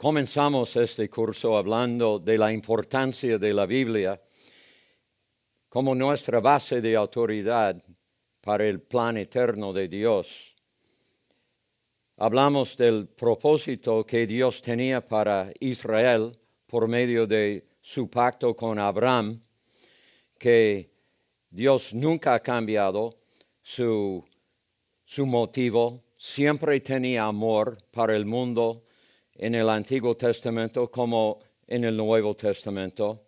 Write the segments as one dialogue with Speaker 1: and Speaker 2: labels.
Speaker 1: Comenzamos este curso hablando de la importancia de la Biblia como nuestra base de autoridad para el plan eterno de Dios. Hablamos del propósito que Dios tenía para Israel por medio de su pacto con Abraham, que Dios nunca ha cambiado su motivo, siempre tenía amor para el mundo en el Antiguo Testamento como en el Nuevo Testamento.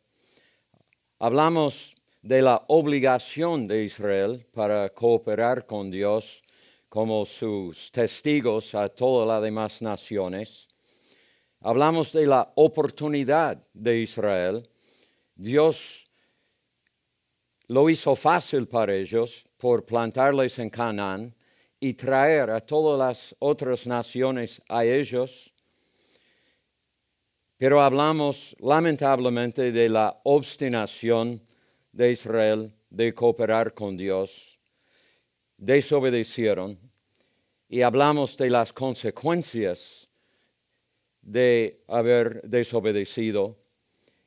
Speaker 1: Hablamos de la obligación de Israel para cooperar con Dios como sus testigos a todas las demás naciones. Hablamos de la oportunidad de Israel. Dios lo hizo fácil para ellos por plantarles en Canaán y traer a todas las otras naciones a ellos. Pero hablamos lamentablemente de la obstinación de Israel de cooperar con Dios. Desobedecieron y hablamos de las consecuencias de haber desobedecido.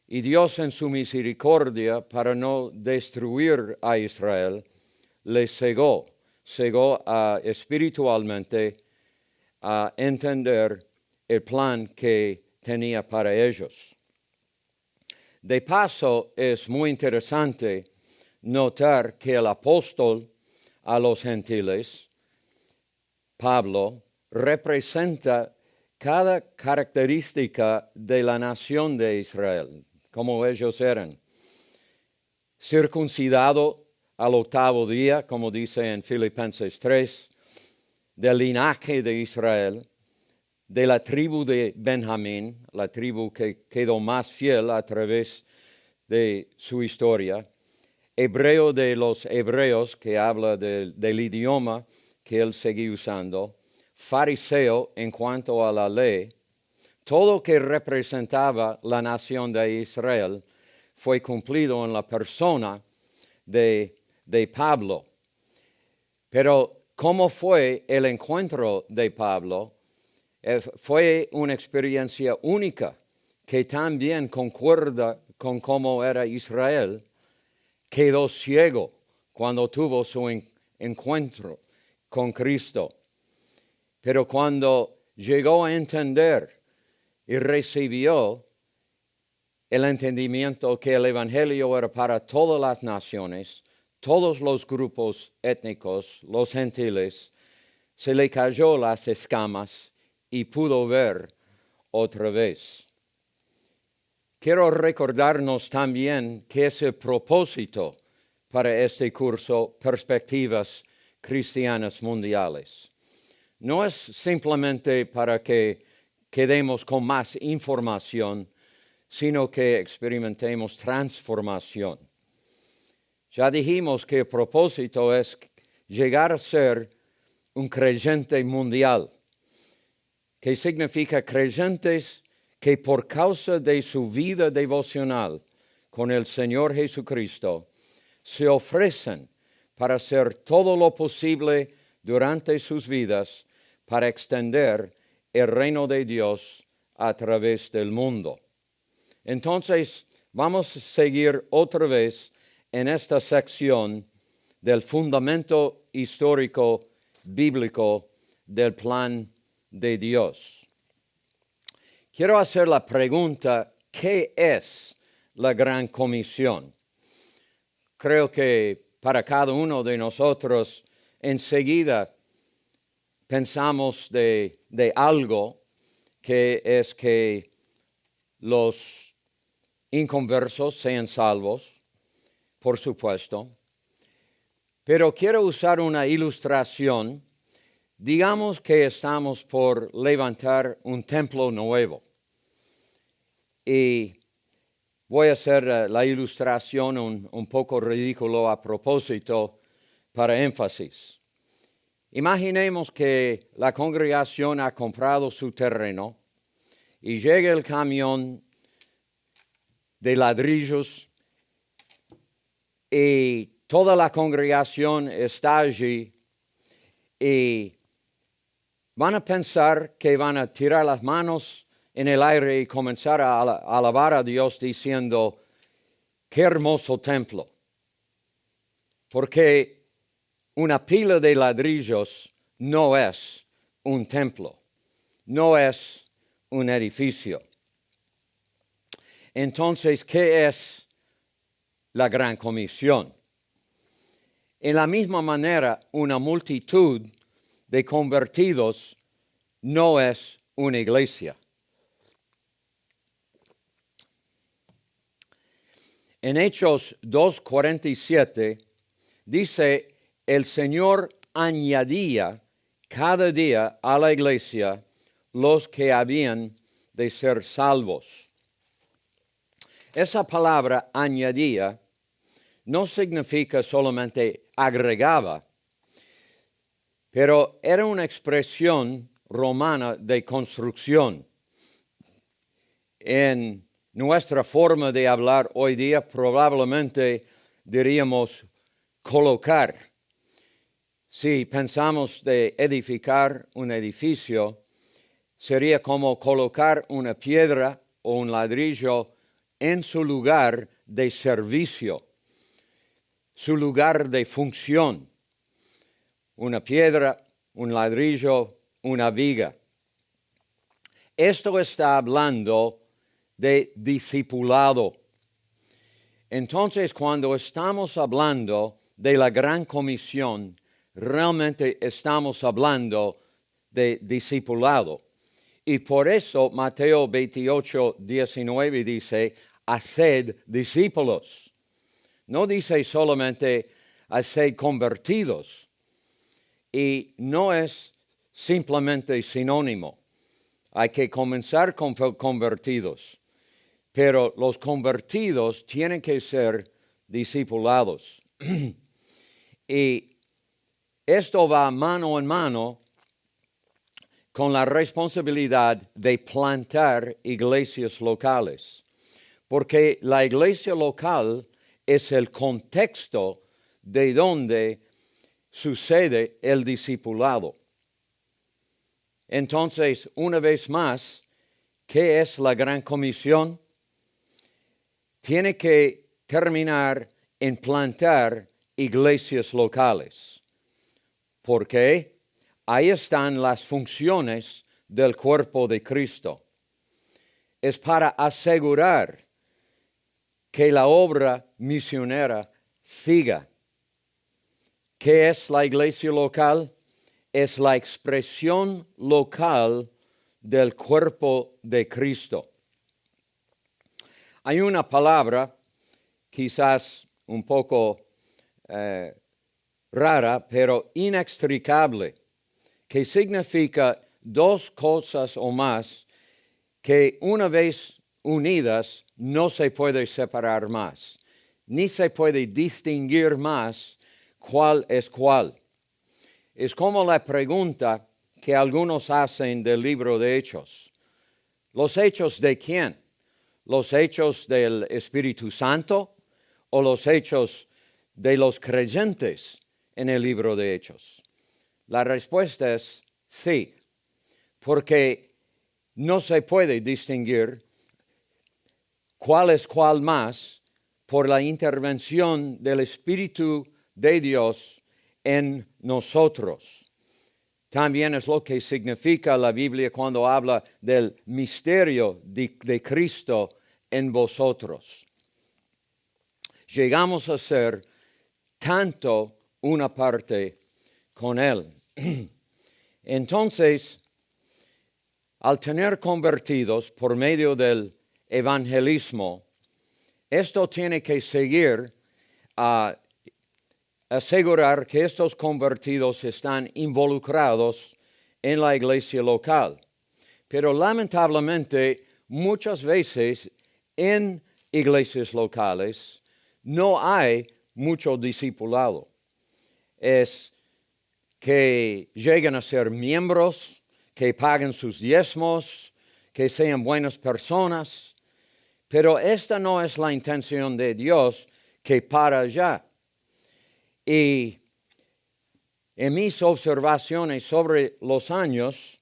Speaker 1: Y Dios en su misericordia, para no destruir a Israel, les cegó espiritualmente a entender el plan que tenía para ellos. De paso, es muy interesante notar que el apóstol a los gentiles, Pablo, representa cada característica de la nación de Israel, como ellos eran. Circuncidado al 8º día, como dice en Filipenses 3, del linaje de Israel, de la tribu de Benjamín, la tribu que quedó más fiel a través de su historia, hebreo de los hebreos, que habla del idioma que él seguía usando, fariseo en cuanto a la ley. Todo que representaba la nación de Israel fue cumplido en la persona de Pablo. Pero ¿cómo fue el encuentro de Pablo? Fue una experiencia única que también concuerda con cómo era Israel. Quedó ciego cuando tuvo su encuentro con Cristo. Pero cuando llegó a entender y recibió el entendimiento que el Evangelio era para todas las naciones, todos los grupos étnicos, los gentiles, se le cayó las escamas y pudo ver otra vez. Quiero recordarnos también que es el propósito para este curso, Perspectivas Cristianas Mundiales. No es simplemente para que quedemos con más información, sino que experimentemos transformación. Ya dijimos que el propósito es llegar a ser un creyente mundial, que significa creyentes que por causa de su vida devocional con el Señor Jesucristo se ofrecen para hacer todo lo posible durante sus vidas para extender el reino de Dios a través del mundo. Entonces, vamos a seguir otra vez en esta sección del fundamento histórico bíblico del plan de Dios. Quiero hacer la pregunta, ¿qué es la Gran Comisión? Creo que para cada uno de nosotros enseguida pensamos de algo que es que los inconversos sean salvos, por supuesto, pero quiero usar una ilustración. Digamos que estamos por levantar un templo nuevo y voy a hacer la ilustración un poco ridículo a propósito para énfasis. Imaginemos que la congregación ha comprado su terreno y llega el camión de ladrillos y toda la congregación está allí y van a pensar que van a tirar las manos en el aire y comenzar a alabar a Dios diciendo, qué hermoso templo. Porque una pila de ladrillos no es un templo, no es un edificio. Entonces, ¿qué es la gran comisión? En la misma manera, una multitud de convertidos no es una iglesia. En Hechos 2:47 dice, el Señor añadía cada día a la iglesia los que habían de ser salvos. Esa palabra añadía no significa solamente agregaba, pero era una expresión romana de construcción. En nuestra forma de hablar hoy día probablemente diríamos colocar. Si pensamos de edificar un edificio, sería como colocar una piedra o un ladrillo en su lugar de servicio, su lugar de función. Una piedra, un ladrillo, una viga. Esto está hablando de discipulado. Entonces, cuando estamos hablando de la gran comisión, realmente estamos hablando de discipulado. Y por eso Mateo 28:19 dice, haced discípulos. No dice solamente haced convertidos. Y no es simplemente sinónimo. Hay que comenzar con convertidos. Pero los convertidos tienen que ser discipulados. Y esto va mano en mano con la responsabilidad de plantar iglesias locales. Porque la iglesia local es el contexto de donde sucede el discipulado. Entonces, una vez más, ¿qué es la gran comisión? Tiene que terminar en plantar iglesias locales. ¿Por qué? Ahí están las funciones del cuerpo de Cristo. Es para asegurar que la obra misionera siga. ¿Qué es la iglesia local? Es la expresión local del cuerpo de Cristo. Hay una palabra, quizás un poco rara, pero inextricable, que significa dos cosas o más que una vez unidas no se puede separar más, ni se puede distinguir más cuál es cuál. Es como la pregunta que algunos hacen del libro de Hechos. ¿Los hechos de quién? ¿Los hechos del Espíritu Santo o los hechos de los creyentes en el libro de Hechos? La respuesta es sí, porque no se puede distinguir cuál es cuál más por la intervención del Espíritu de Dios en nosotros. También es lo que significa la Biblia cuando habla del misterio de Cristo en vosotros. Llegamos a ser tanto una parte con Él. Entonces, al tener convertidos por medio del evangelismo, esto tiene que seguir a asegurar que estos convertidos están involucrados en la iglesia local. Pero lamentablemente, muchas veces en iglesias locales no hay mucho discipulado. Es que lleguen a ser miembros, que paguen sus diezmos, que sean buenas personas, pero esta no es la intención de Dios que para allá. Y en mis observaciones sobre los años,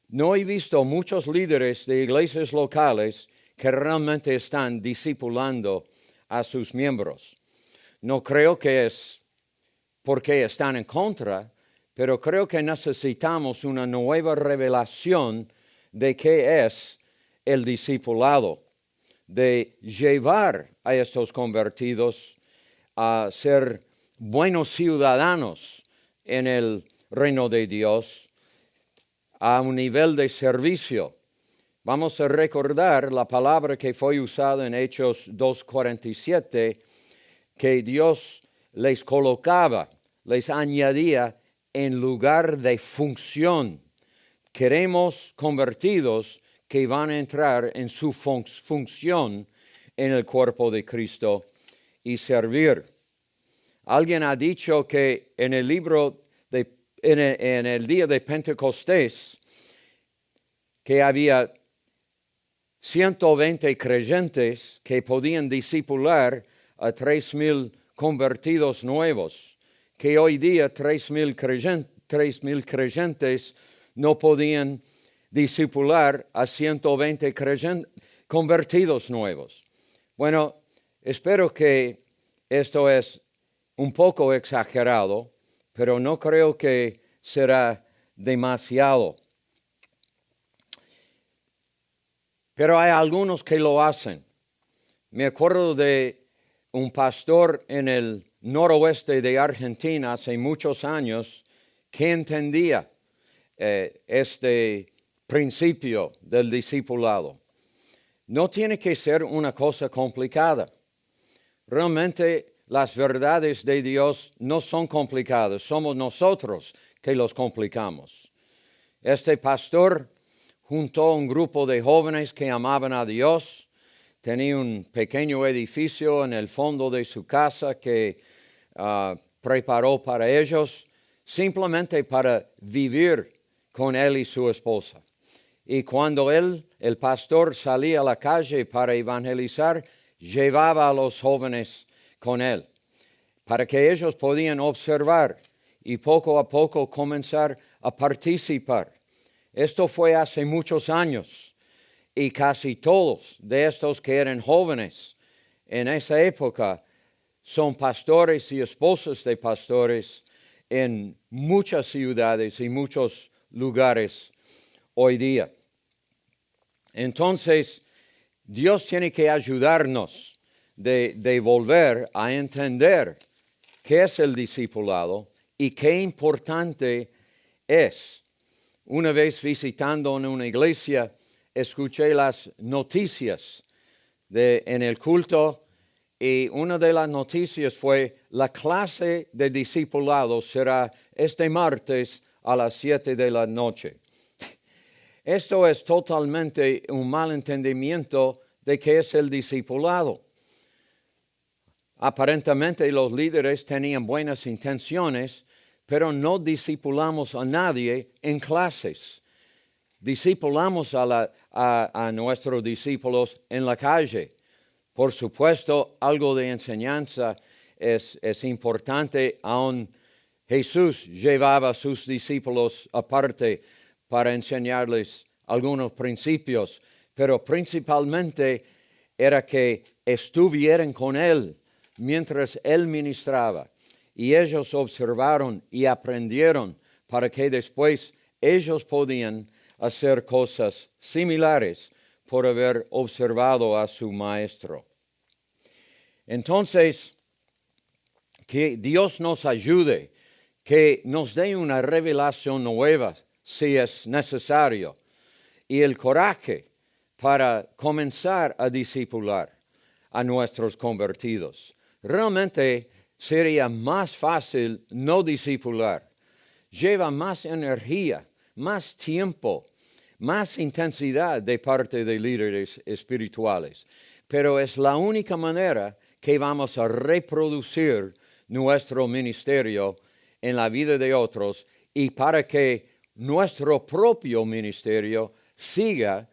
Speaker 1: no he visto muchos líderes de iglesias locales que realmente están discipulando a sus miembros. No creo que es porque están en contra, pero creo que necesitamos una nueva revelación de qué es el discipulado, de llevar a estos convertidos a ser buenos ciudadanos en el reino de Dios, a un nivel de servicio. Vamos a recordar la palabra que fue usada en Hechos 2:47, que Dios les colocaba, les añadía en lugar de función. Queremos convertidos que van a entrar en su función en el cuerpo de Cristo y servir. Alguien ha dicho que en el libro en el día de Pentecostés, que había 120 creyentes que podían discipular a 3,000 convertidos nuevos, que hoy día 3,000 creyentes no podían discipular a 120 convertidos nuevos. Bueno, espero que esto es un poco exagerado, pero no creo que será demasiado. Pero hay algunos que lo hacen. Me acuerdo de un pastor en el noroeste de Argentina hace muchos años que entendía este principio del discipulado. No tiene que ser una cosa complicada. Realmente las verdades de Dios no son complicadas, somos nosotros que los complicamos. Este pastor juntó un grupo de jóvenes que amaban a Dios, tenía un pequeño edificio en el fondo de su casa que preparó para ellos, simplemente para vivir con él y su esposa. Y cuando el pastor salía a la calle para evangelizar, llevaba a los jóvenes con él, para que ellos podían observar y poco a poco comenzar a participar. Esto fue hace muchos años y casi todos de estos que eran jóvenes en esa época son pastores y esposas de pastores en muchas ciudades y muchos lugares hoy día. Entonces, Dios tiene que ayudarnos de volver a entender qué es el discipulado y qué importante es. Una vez visitando en una iglesia, escuché las noticias en el culto y una de las noticias fue: la clase de discipulado será este martes a las 7 de la noche. Esto es totalmente un mal entendimiento de qué es el discipulado. Aparentemente los líderes tenían buenas intenciones, pero no discipulamos a nadie en clases. Discipulamos a nuestros discípulos en la calle. Por supuesto, algo de enseñanza es importante. Aún Jesús llevaba a sus discípulos aparte para enseñarles algunos principios, pero principalmente era que estuvieran con Él mientras Él ministraba. Y ellos observaron y aprendieron para que después ellos podían hacer cosas similares por haber observado a su maestro. Entonces, que Dios nos ayude, que nos dé una revelación nueva si es necesario, y el coraje para comenzar a discipular a nuestros convertidos. Realmente sería más fácil no discipular. Lleva más energía, más tiempo, más intensidad de parte de líderes espirituales. Pero es la única manera que vamos a reproducir nuestro ministerio en la vida de otros y para que nuestro propio ministerio siga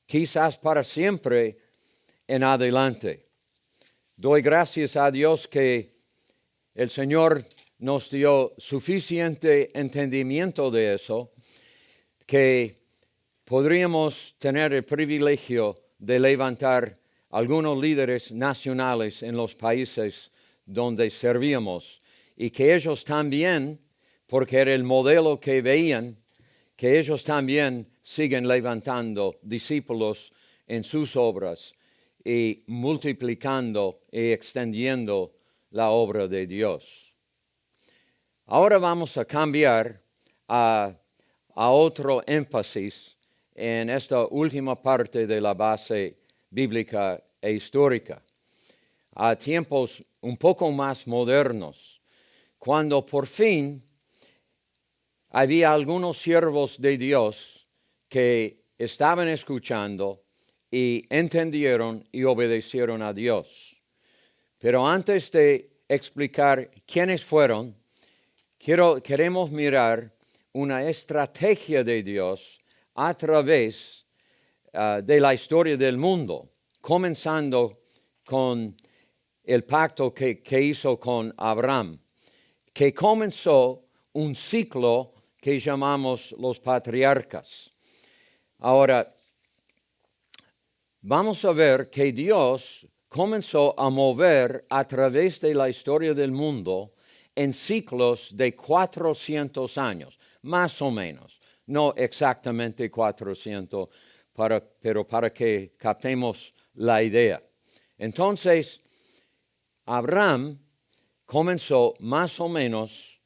Speaker 1: quizás para siempre en adelante. Doy gracias a Dios que el Señor nos dio suficiente entendimiento de eso, que podríamos tener el privilegio de levantar algunos líderes nacionales en los países donde servíamos y que ellos también, porque era el modelo que veían, que ellos también siguen levantando discípulos en sus obras y multiplicando y extendiendo la obra de Dios. Ahora vamos a cambiar a otro énfasis en esta última parte de la base bíblica e histórica, a tiempos un poco más modernos, cuando por fin había algunos siervos de Dios que estaban escuchando y entendieron y obedecieron a Dios. Pero antes de explicar quiénes fueron, queremos mirar una estrategia de Dios a través de la historia del mundo, comenzando con el pacto que hizo con Abraham, que comenzó un ciclo que llamamos los patriarcas. Ahora, vamos a ver que Dios comenzó a mover a través de la historia del mundo en ciclos de 400 años, más o menos, no exactamente 400, pero para que captemos la idea. Entonces, Abraham comenzó más o menos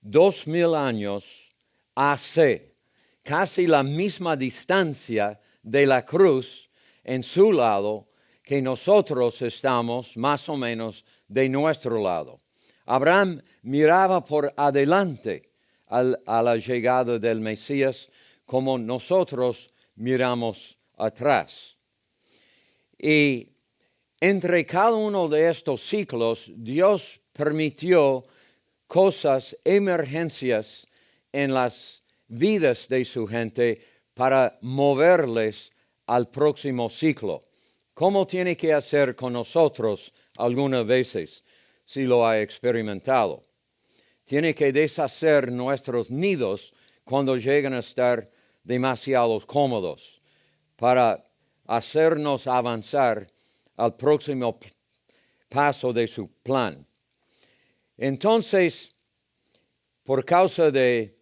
Speaker 1: 2000 años hace, casi la misma distancia de la cruz en su lado que nosotros estamos más o menos de nuestro lado. Abraham miraba por adelante a la llegada del Mesías como nosotros miramos atrás. Y entre cada uno de estos ciclos, Dios permitió cosas, emergencias en las vidas de su gente para moverles al próximo ciclo. ¿Cómo tiene que hacer con nosotros algunas veces, si lo ha experimentado? Tiene que deshacer nuestros nidos cuando llegan a estar demasiado cómodos para hacernos avanzar al próximo paso de su plan. Entonces, por causa de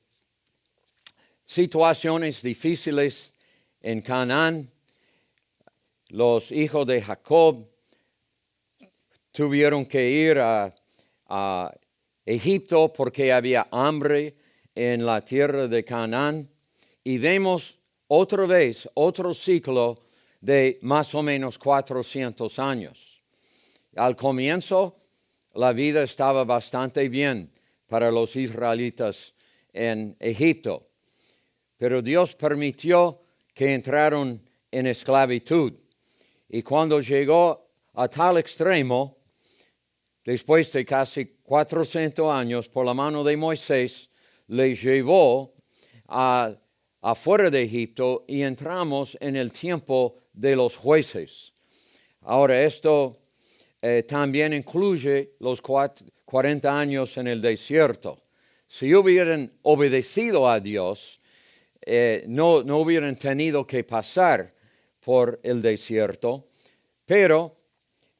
Speaker 1: situaciones difíciles en Canaán, los hijos de Jacob tuvieron que ir a Egipto porque había hambre en la tierra de Canaán. Y vemos otra vez otro ciclo de más o menos 400 años. Al comienzo, la vida estaba bastante bien para los israelitas en Egipto, pero Dios permitió que entraron en esclavitud. Y cuando llegó a tal extremo, después de casi 400 años, por la mano de Moisés, les llevó afuera de Egipto y entramos en el tiempo de los jueces. Ahora, esto también incluye los 40 años en el desierto. Si hubieran obedecido a Dios, no hubieran tenido que pasar por el desierto, pero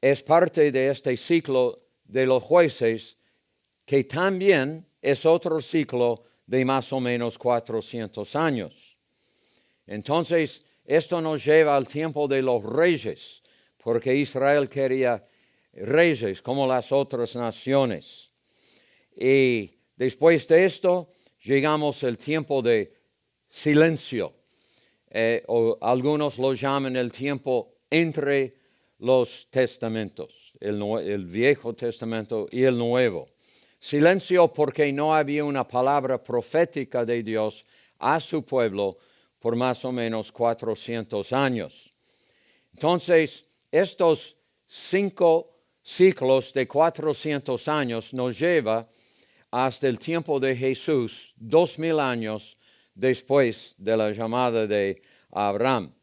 Speaker 1: es parte de este ciclo de los jueces, que también es otro ciclo de más o menos 400 años. Entonces, esto nos lleva al tiempo de los reyes, porque Israel quería reyes como las otras naciones. Y después de esto, llegamos al tiempo de silencio, o algunos lo llaman el tiempo entre los testamentos, el Viejo Testamento y el Nuevo. Silencio porque no había una palabra profética de Dios a su pueblo por más o menos 400 años. Entonces, estos 5 ciclos de 400 años nos lleva hasta el tiempo de Jesús, 2000 años después de la llamada de Abraham.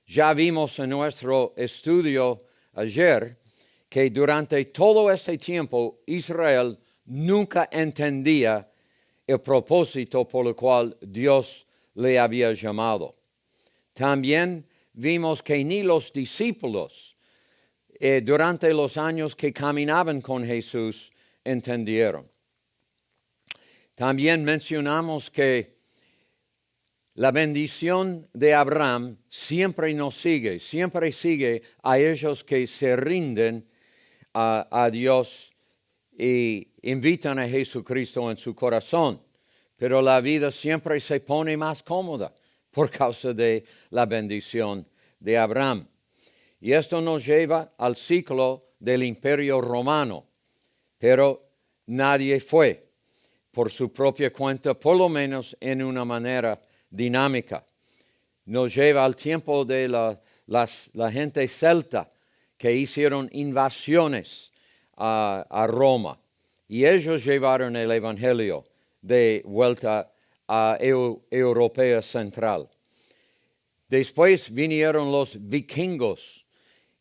Speaker 1: Ya vimos en nuestro estudio ayer que durante todo ese tiempo Israel nunca entendía el propósito por el cual Dios le había llamado. También vimos que ni los discípulos durante los años que caminaban con Jesús entendieron. También mencionamos que la bendición de Abraham siempre sigue a ellos que se rinden a Dios y invitan a Jesucristo en su corazón. Pero la vida siempre se pone más cómoda por causa de la bendición de Abraham. Y esto nos lleva al ciclo del Imperio Romano, pero nadie fue por su propia cuenta, por lo menos en una manera dinámica. Nos lleva al tiempo de la gente celta que hicieron invasiones a Roma, y ellos llevaron el Evangelio de vuelta a Europea Central. Después vinieron los vikingos,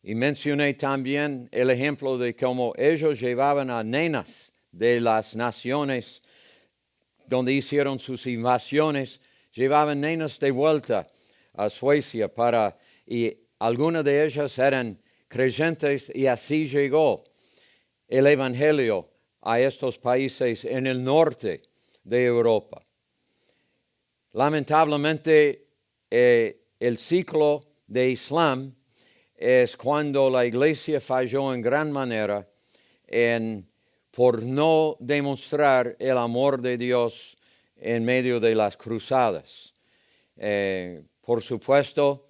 Speaker 1: y mencioné también el ejemplo de cómo ellos llevaban a nenas de las naciones donde hicieron sus invasiones, llevaban nenas de vuelta a Suecia y algunas de ellas eran creyentes, y así llegó el Evangelio a estos países en el norte de Europa. Lamentablemente, el ciclo de Islam es cuando la Iglesia falló en gran manera por no demostrar el amor de Dios en medio de las cruzadas. Por supuesto,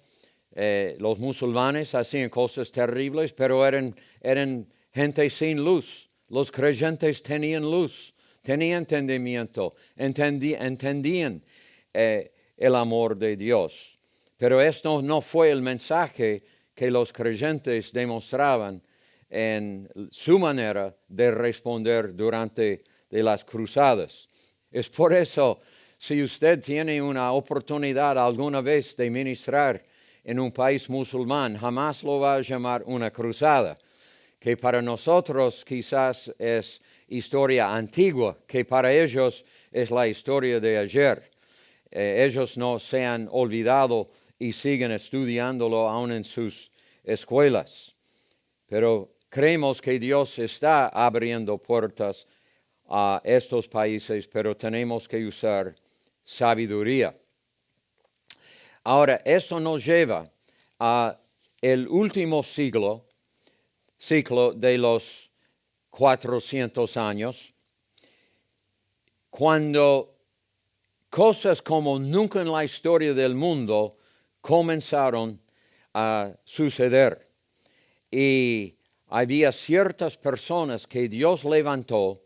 Speaker 1: los musulmanes hacían cosas terribles, pero eran gente sin luz. Los creyentes tenían luz, tenían entendimiento, entendían el amor de Dios. Pero esto no fue el mensaje que los creyentes demostraban en su manera de responder durante las cruzadas. Es por eso, si usted tiene una oportunidad alguna vez de ministrar en un país musulmán, jamás lo va a llamar una cruzada, que para nosotros quizás es historia antigua, que para ellos es la historia de ayer. Ellos no se han olvidado y siguen estudiándolo aún en sus escuelas. Pero creemos que Dios está abriendo puertas a estos países, pero tenemos que usar sabiduría. Ahora, eso nos lleva a el último ciclo de los 400 años, cuando cosas como nunca en la historia del mundo comenzaron a suceder. Y había ciertas personas que Dios levantó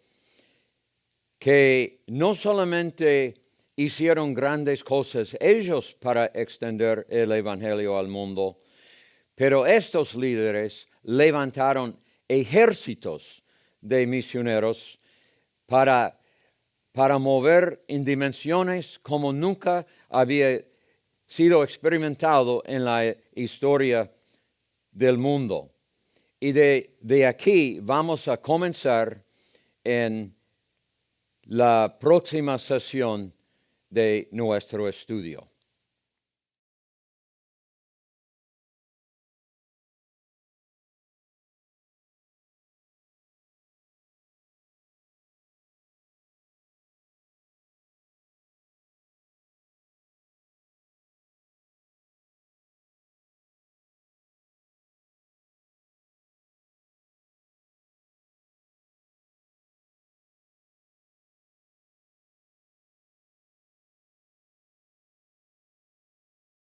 Speaker 1: que no solamente hicieron grandes cosas ellos para extender el Evangelio al mundo, pero estos líderes levantaron ejércitos de misioneros para mover en dimensiones como nunca había sido experimentado en la historia del mundo. Y de aquí vamos a comenzar en la próxima sesión de nuestro estudio.